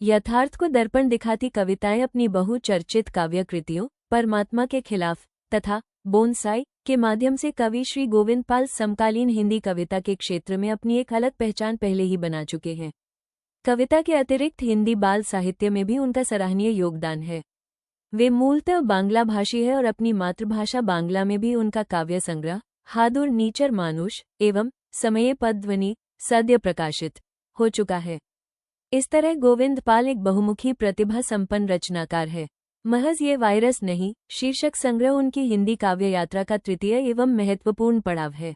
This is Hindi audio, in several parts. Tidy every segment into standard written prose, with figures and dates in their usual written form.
यथार्थ को दर्पण दिखाती कविताएं अपनी बहुचर्चित काव्य कृतियों परमात्मा के खिलाफ तथा बोनसाई के माध्यम से कवि श्री गोविंद पाल समकालीन हिंदी कविता के क्षेत्र में अपनी एक अलग पहचान पहले ही बना चुके हैं। कविता के अतिरिक्त हिंदी बाल साहित्य में भी उनका सराहनीय योगदान है। वे मूलतः बांग्ला भाषी है और अपनी मातृभाषा बांग्ला में भी उनका काव्य संग्रह हादुर नीचर मानुष एवं समये पद्ध्वनि सद्य प्रकाशित हो चुका है। इस तरह गोविंद पाल एक बहुमुखी प्रतिभा संपन्न रचनाकार है। महज ये वायरस नहीं शीर्षक संग्रह उनकी हिंदी काव्य यात्रा का तृतीय एवं महत्वपूर्ण पड़ाव है।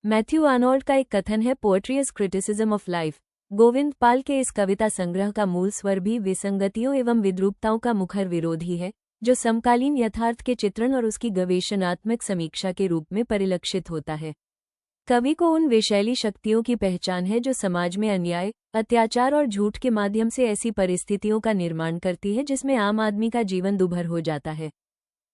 मैथ्यू आर्नोल्ड का एक कथन है, poetry is criticism of life. Govind Pal के इस कविता संग्रह का मूल स्वर भी विसंगतियों एवं विद्रूपताओं का मुखर विरोधी है, जो समकालीन यथार्थ के चित्रण और उसकी गवेषणात्मक समीक्षा के रूप में परिलक्षित होता है। कवि को उन विषैली शक्तियों की पहचान है जो समाज में अन्याय, अत्याचार और झूठ के माध्यम से ऐसी परिस्थितियों का निर्माण करती है जिसमें आम आदमी का जीवन दुभर हो जाता है।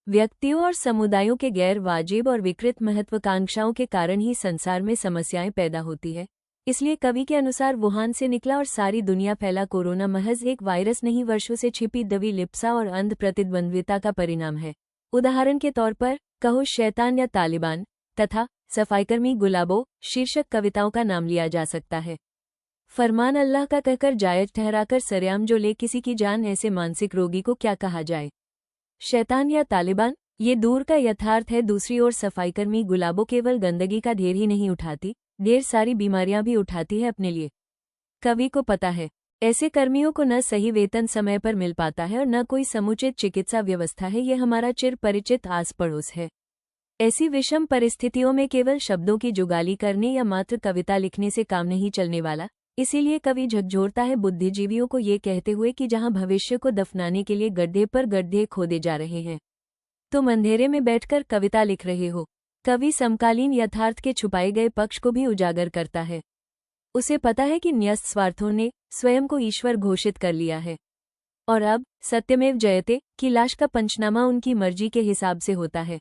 व्यक्तियों और समुदायों के गैर वाजिब और विकृत महत्वाकांक्षाओं के कारण ही संसार में समस्याएं पैदा होती है। इसलिए कवि के अनुसार वुहान से निकला और सारी दुनिया फैला कोरोना महज एक वायरस नहीं, वर्षों से छिपी दबी लिप्सा और अंध प्रतिद्वंद्विता का परिणाम है। उदाहरण के तौर पर कहो शैतान या तालिबान तथा सफाईकर्मी गुलाबो शीर्षक कविताओं का नाम लिया जा सकता है। फरमान अल्लाह का कहकर जायज ठहराकर सरेआम जो ले किसी की जान, ऐसे मानसिक रोगी को क्या कहा जाए। शैतान या तालिबान ये दूर का यथार्थ है। दूसरी ओर सफाईकर्मी गुलाबो केवल गंदगी का ढेर ही नहीं उठाती, ढेर सारी बीमारियां भी उठाती है अपने लिए। कवि को पता है ऐसे कर्मियों को न सही वेतन समय पर मिल पाता है और न कोई समुचित चिकित्सा व्यवस्था है। ये हमारा चिर परिचित आस पड़ोस है। ऐसी विषम परिस्थितियों में केवल शब्दों की जुगाली करने या मात्र कविता लिखने से काम नहीं चलने वाला। इसीलिए कवि झकझोरता है बुद्धिजीवियों को ये कहते हुए कि जहां भविष्य को दफनाने के लिए गड्ढे पर गड्ढे खोदे जा रहे हैं, तुम अंधेरे में बैठकर कविता लिख रहे हो। कवि समकालीन यथार्थ के छुपाए गए पक्ष को भी उजागर करता है। उसे पता है कि न्यस्त स्वार्थों ने स्वयं को ईश्वर घोषित कर लिया है और अब सत्यमेव जयते की लाश का पंचनामा उनकी मर्जी के हिसाब से होता है।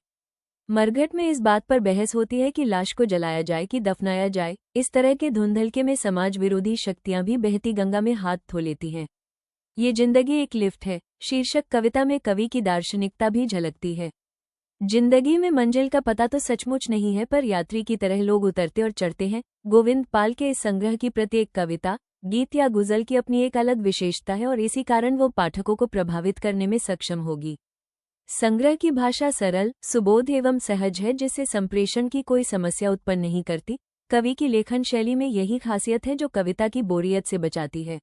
मरघट में इस बात पर बहस होती है कि लाश को जलाया जाए कि दफनाया जाए। इस तरह के धुंधलके में समाज विरोधी शक्तियां भी बहती गंगा में हाथ धो लेती हैं। ये जिंदगी एक लिफ्ट है शीर्षक कविता में कवि की दार्शनिकता भी झलकती है। जिंदगी में मंजिल का पता तो सचमुच नहीं है, पर यात्री की तरह लोग उतरते और चढ़ते हैं। गोविंद पाल के इस संग्रह की प्रत्येक कविता, गीत या गुजल की अपनी एक अलग विशेषता है और इसी कारण वो पाठकों को प्रभावित करने में सक्षम होगी। संग्रह की भाषा सरल, सुबोध एवं सहज है, जिससे संप्रेषण की कोई समस्या उत्पन्न नहीं करती। कवि की लेखन शैली में यही खासियत है जो कविता की बोरियत से बचाती है।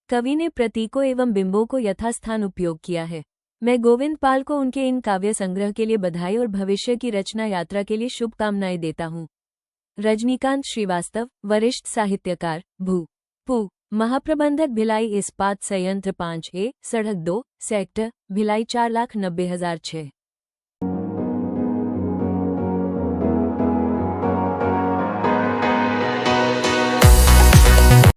कवि ने प्रतीकों एवं बिंबों को यथास्थान उपयोग किया है। मैं गोविंद पाल को उनके इन काव्य संग्रह के लिए बधाई और भविष्य की रचना यात्रा के लिए शुभकामनाएं देता हूँ। रजनीकांत श्रीवास्तव, वरिष्ठ साहित्यकार, भू पू महाप्रबंधक, भिलाई इस्पात संयंत्र 5A, सड़क 2, सेक्टर भिलाई 4,90,006।